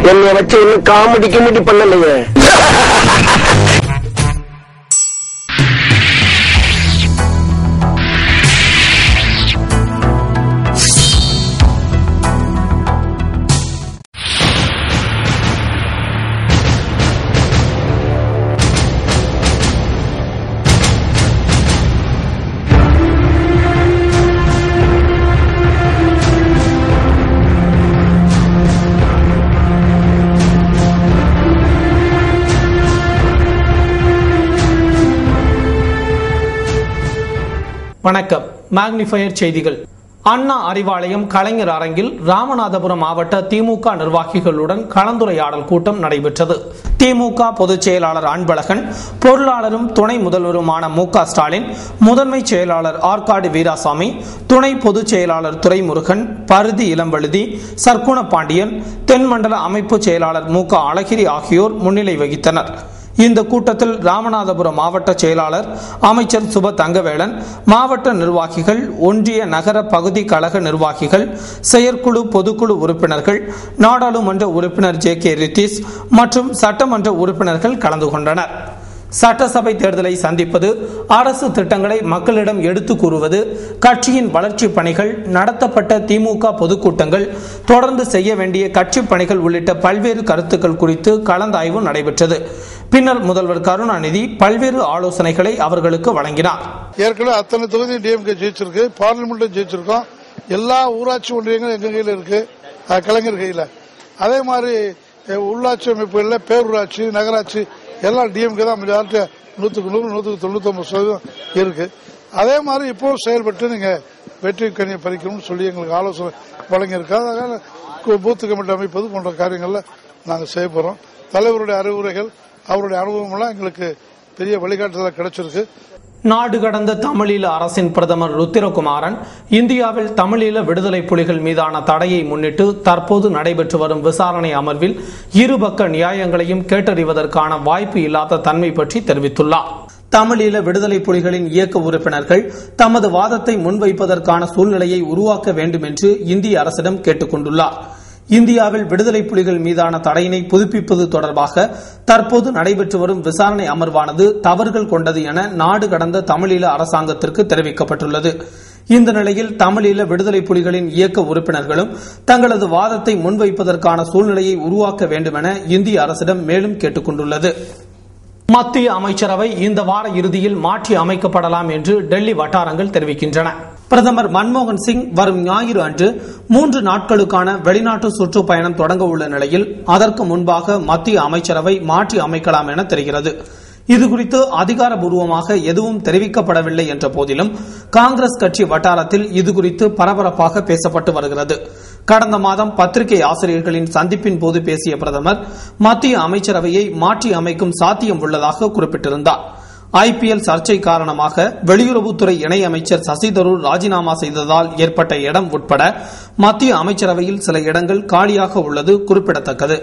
என்னை வச்சு இன்னும் காமெடி பண்ணலையே. வணக்கம். மேக்னிஃபயர் செய்திகள். அண்ணா அறிவாலயம் கலைஞர் அரங்கில் ராமநாதபுரம் மாவட்ட திமுக நிர்வாகிகளுடன் கலந்துரையாடல் கூட்டம் நடைபெற்றது. திமுக பொதுச் செயலாளர் அன்பழகன், பொருளாளரும் துணை முதல்வருமான மு.க. ஸ்டாலின், முதன்மை செயலாளர் ஆற்காடு வீராசாமி, துணை பொதுச் செயலாளர் துரைமுருகன், பருதி இளம்பழுதி, சர்க்குண பாண்டியன், தென்மண்டல அமைப்பு செயலாளர் மு.க. அழகிரி ஆகியோர் முன்னிலை வகித்தனர். இந்த கூட்டத்தில் ராமநாதபுரம் மாவட்ட செயலாளர் அமைச்சர் சுப தங்கவேலன், மாவட்ட நிர்வாகிகள், ஒன்றிய நகர பகுதி கழக நிர்வாகிகள், செயற்குழு பொதுக்குழு உறுப்பினர்கள், நாடாளுமன்ற உறுப்பினர் ஜே.கே. ரித்தீஷ் மற்றும் சட்டமன்ற உறுப்பினர்கள் கலந்து கொண்டனர். சட்டசபை தேர்தலை சந்திப்பது, அரசு திட்டங்களை மக்களிடம் எடுத்து கூறுவது, கட்சியின் வளர்ச்சி பணிகள், நடத்தப்பட்ட திமுக பொதுக்கூட்டங்கள், தொடர்ந்து செய்ய வேண்டிய கட்சி பணிகள் உள்ளிட்ட பல்வேறு கருத்துக்கள் குறித்து கலந்தாய்வு நடைபெற்றது. பின்னர் முதல்வர் கருணாநிதி பல்வேறு ஆலோசனைகளை அவர்களுக்கு வழங்கினார். ஏற்கனவே அத்தனை தொகுதி டிஎம்கே ஜெயிச்சிருக்கு, பார்லிமெண்ட் ஜெயிச்சிருக்கோம். எல்லா ஊராட்சி ஒன்றியங்களும் எங்க கையில இருக்கு, கலைஞர் கையில. அதே மாதிரி உள்ளாட்சி அமைப்புகள்ல பேரூராட்சி, நகராட்சி எல்லாம் டிஎம்கே தான். மெஜாரிட்டி 100% இருக்கு. அதே மாதிரி இப்போ செயல்பட்டு நீங்க வெற்றி கனியை பறிக்கணும்னு சொல்லி எங்களுக்கு ஆலோசனை வழங்கியிருக்காங்க. அதனால பூத்து கமிட்டி அமைப்பது போன்ற காரியங்கள்ல நாங்க செய்ய போறோம். தலைவருடைய அறிவுரைகள், அவருடைய அனுபவம் எல்லாம் எங்களுக்கு பெரிய வழிகாட்டுதல் கிடைச்சிருக்கு. நாடு கடந்த தமிழீழ அரசின் பிரதமர் ருத்திரகுமாரன், இந்தியாவில் தமிழீழ விடுதலை புலிகள் மீதான தடையை முன்னிட்டு தற்போது நடைபெற்று வரும் விசாரணை அமர்வில் இருபக்க நியாயங்களையும் கேட்டறிவதற்கான வாய்ப்பு இல்லாத தன்மை பற்றி தெரிவித்துள்ளார். தமிழீழ விடுதலை புலிகளின் இயக்க உறுப்பினர்கள் தமது வாதத்தை முன்வைப்பதற்கான சூழ்நிலையை உருவாக்க வேண்டும் என்று இந்திய அரசிடம் கேட்டுக் கொண்டுள்ளார். இந்தியாவில் விடுதலை புலிகள் மீதான தடையினை புதுப்பிப்பது தொடர்பாக தற்போது நடைபெற்று வரும் விசாரணை அமர்வானது தவறுகள் கொண்டது என நாடு கடந்த தமிழீழ அரசாங்கத்திற்கு தெரிவிக்கப்பட்டுள்ளது. இந்த நிலையில் தமிழீழ விடுதலை புலிகளின் இயக்க உறுப்பினர்களும் தங்களது வாதத்தை முன்வைப்பதற்கான சூழ்நிலையை உருவாக்க வேண்டும் என இந்திய அரசிடம் மேலும் கேட்டுக் கொண்டுள்ளது. மத்திய அமைச்சரவை இந்த வார இறுதியில் மாற்றி அமைக்கப்படலாம் என்று டெல்லி வட்டாரங்கள் தெரிவிக்கின்றன. பிரதமர் மன்மோகன் சிங் வரும் ஞாயிறு அன்று 3 நாட்களுக்கான வெளிநாட்டு சுற்றுப்பயணம் தொடங்க உள்ள நிலையில் அதற்கு முன்பாக மத்திய அமைச்சரவை மாற்றி அமைக்கலாம் என தெரிகிறது. இதுகுறித்து அதிகாரப்பூர்வமாக எதுவும் தெரிவிக்கப்படவில்லை என்ற போதிலும் காங்கிரஸ் கட்சி வட்டாரத்தில் இதுகுறித்து பரபரப்பாக பேசப்பட்டு வருகிறது. கடந்த மாதம் பத்திரிகை ஆசிரியர்களின் சந்திப்பின் போது பேசிய பிரதமர் மத்திய அமைச்சரவையை மாற்றி அமைக்கும் சாத்தியம் உள்ளதாக குறிப்பிட்டிருந்தார். ஐபிஎல் சர்ச்சை காரணமாக வெளியுறவுத்துறை இணையமைச்சர் சசி தரூர் ராஜினாமா செய்ததால் ஏற்பட்ட இடம் உட்பட மத்திய அமைச்சரவையில் சில இடங்கள் காலியாக உள்ளது குறிப்பிடத்தக்கது.